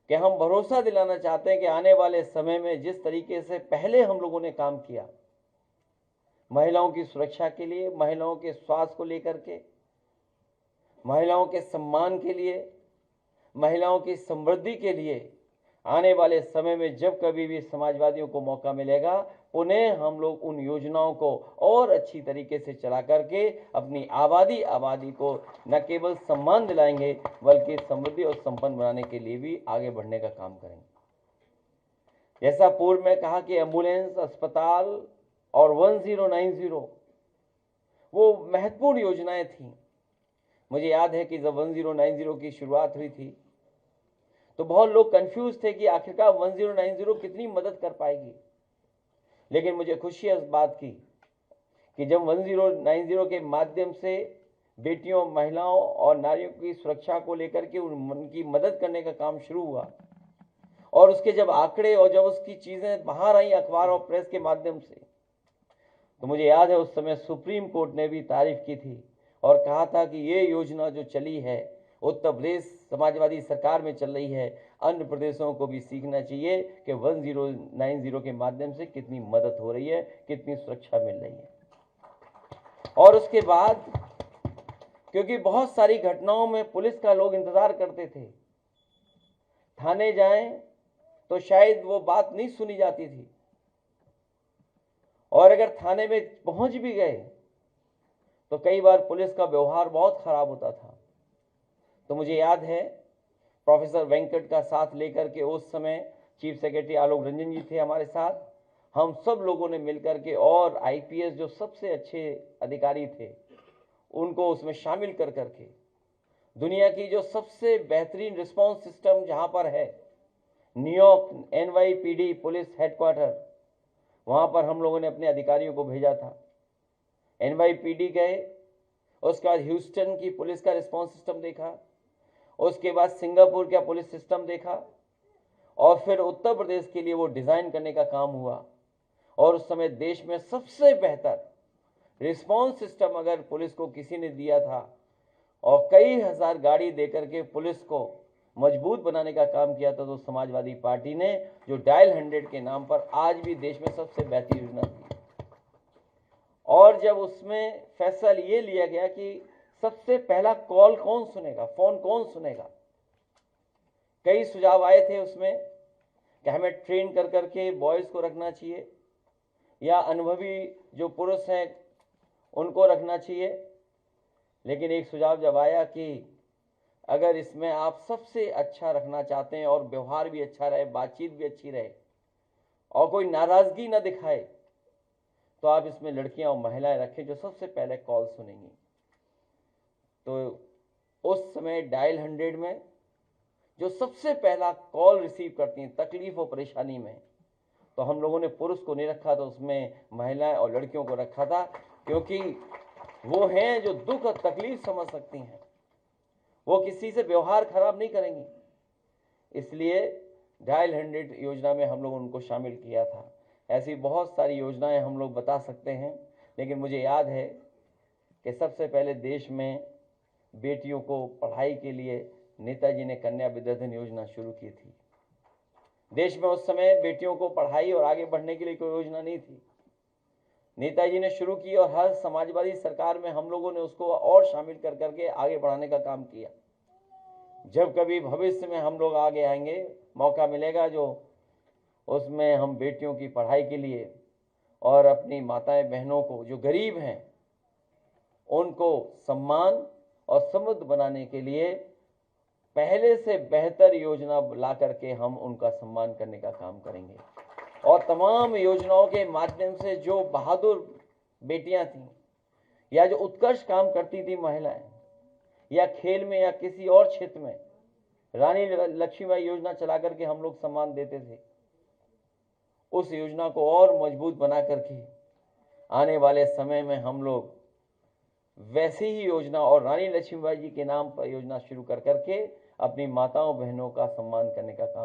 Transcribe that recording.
कि हम भरोसा दिलाना चाहते हैं कि आने वाले समय में जिस तरीके से पहले हम लोगों ने काम किया, महिलाओं की सुरक्षा के लिए, महिलाओं के स्वास्थ्य को लेकर के, महिलाओं के सम्मान के लिए, महिलाओं की समृद्धि के लिए, आने वाले समय में जब कभी भी समाजवादियों को मौका मिलेगा, पुनः हम लोग उन योजनाओं को और अच्छी तरीके से चला करके अपनी आबादी को न केवल सम्मान दिलाएंगे बल्कि समृद्धि और संपन्न बनाने के लिए भी आगे बढ़ने का काम करेंगे। जैसा पूर्व में कहा कि एम्बुलेंस, अस्पताल और 1090 वो महत्वपूर्ण योजनाएं थी। मुझे याद है कि जब 1090 की शुरुआत हुई थी तो बहुत लोग कंफ्यूज थे कि आखिरकार 1090 कितनी मदद कर पाएगी, लेकिन मुझे खुशी है इस बात की कि जब 1090 के माध्यम से बेटियों, महिलाओं और नारियों की सुरक्षा को लेकर के उनकी मदद करने का काम शुरू हुआ और उसके जब आंकड़े और जब उसकी चीजें बाहर आई अखबार और प्रेस के माध्यम से, तो मुझे याद है उस समय सुप्रीम कोर्ट ने भी तारीफ की थी और कहा था कि ये योजना जो चली है उत्तर प्रदेश समाजवादी सरकार में चल रही है, अन्य प्रदेशों को भी सीखना चाहिए कि 1090 के माध्यम से कितनी मदद हो रही है, कितनी सुरक्षा मिल रही है। और उसके बाद क्योंकि बहुत सारी घटनाओं में पुलिस का लोग इंतजार करते थे, थाने जाएं तो शायद वो बात नहीं सुनी जाती थी, और अगर थाने में पहुंच भी गए तो कई बार पुलिस का व्यवहार बहुत खराब होता था। तो मुझे याद है प्रोफेसर वेंकट का साथ लेकर के उस समय चीफ सेक्रेटरी आलोक रंजन जी थे हमारे साथ, हम सब लोगों ने मिलकर के और आईपीएस जो सबसे अच्छे अधिकारी थे उनको उसमें शामिल कर करके दुनिया की जो सबसे बेहतरीन रिस्पांस सिस्टम जहां पर है, न्यूयॉर्क एनवाईपीडी पुलिस हेडक्वार्टर, वहां पर हम लोगों ने अपने अधिकारियों को भेजा था। एनवाईपीडी गए, उसके बाद ह्यूस्टन की पुलिस का रिस्पांस सिस्टम देखा, उसके बाद सिंगापुर का पुलिस सिस्टम देखा और फिर उत्तर प्रदेश के लिए वो डिजाइन करने का काम हुआ। और उस समय देश में सबसे बेहतर रिस्पांस सिस्टम अगर पुलिस को किसी ने दिया था और कई हजार गाड़ी देकर के पुलिस को मजबूत बनाने का काम किया था, तो समाजवादी पार्टी ने जो डायल 100 के नाम पर आज भी देश में सबसे बेहतर योजना थी। और जब उसमें फैसला ये लिया गया कि सबसे पहला कॉल कौन सुनेगा, फोन कौन सुनेगा, कई सुझाव आए थे उसमें कि हमें ट्रेन कर करके बॉयज को रखना चाहिए या अनुभवी जो पुरुष हैं उनको रखना चाहिए। लेकिन एक सुझाव जब आया कि अगर इसमें आप सबसे अच्छा रखना चाहते हैं और व्यवहार भी अच्छा रहे, बातचीत भी अच्छी रहे और कोई नाराजगी न दिखाए, तो आप इसमें लड़कियां और महिलाएं रखें जो सबसे पहले कॉल सुनेंगी। तो उस समय डायल 100 में जो सबसे पहला कॉल रिसीव करती हैं तकलीफ और परेशानी में, तो हम लोगों ने पुरुष को नहीं रखा था, उसमें महिलाएं और लड़कियों को रखा था, क्योंकि वो हैं जो दुख और तकलीफ समझ सकती हैं, वो किसी से व्यवहार खराब नहीं करेंगी। इसलिए डायल 100 योजना में हम लोगों ने उनको शामिल किया था। ऐसी बहुत सारी योजनाएं हम लोग बता सकते हैं, लेकिन मुझे याद है कि सबसे पहले देश में बेटियों को पढ़ाई के लिए नेताजी ने कन्या विद्याधन योजना शुरू की थी। देश में उस समय बेटियों को पढ़ाई और आगे बढ़ने के लिए कोई योजना नहीं थी, नेताजी ने शुरू की और हर समाजवादी सरकार में हम लोगों ने उसको और शामिल कर करके आगे बढ़ाने का काम किया। जब कभी भविष्य में हम लोग आगे आएंगे, मौका मिलेगा जो उसमें हम बेटियों की पढ़ाई के लिए और अपनी माताएं बहनों को जो गरीब हैं उनको सम्मान और समृद्ध बनाने के लिए पहले से बेहतर योजना ला करके हम उनका सम्मान करने का काम करेंगे। और तमाम योजनाओं के माध्यम से जो बहादुर बेटियां थीं या जो उत्कृष्ट काम करती थी महिलाएं, या खेल में या किसी और क्षेत्र में, रानी लक्ष्मीबाई योजना चला करके हम लोग सम्मान देते थे। उस योजना को और मजबूत बना करके आने वाले समय में हम लोग वैसी ही योजना और रानी लक्ष्मीबाई जी के नाम पर योजना शुरू कर करके अपनी माताओं बहनों का सम्मान करने का काम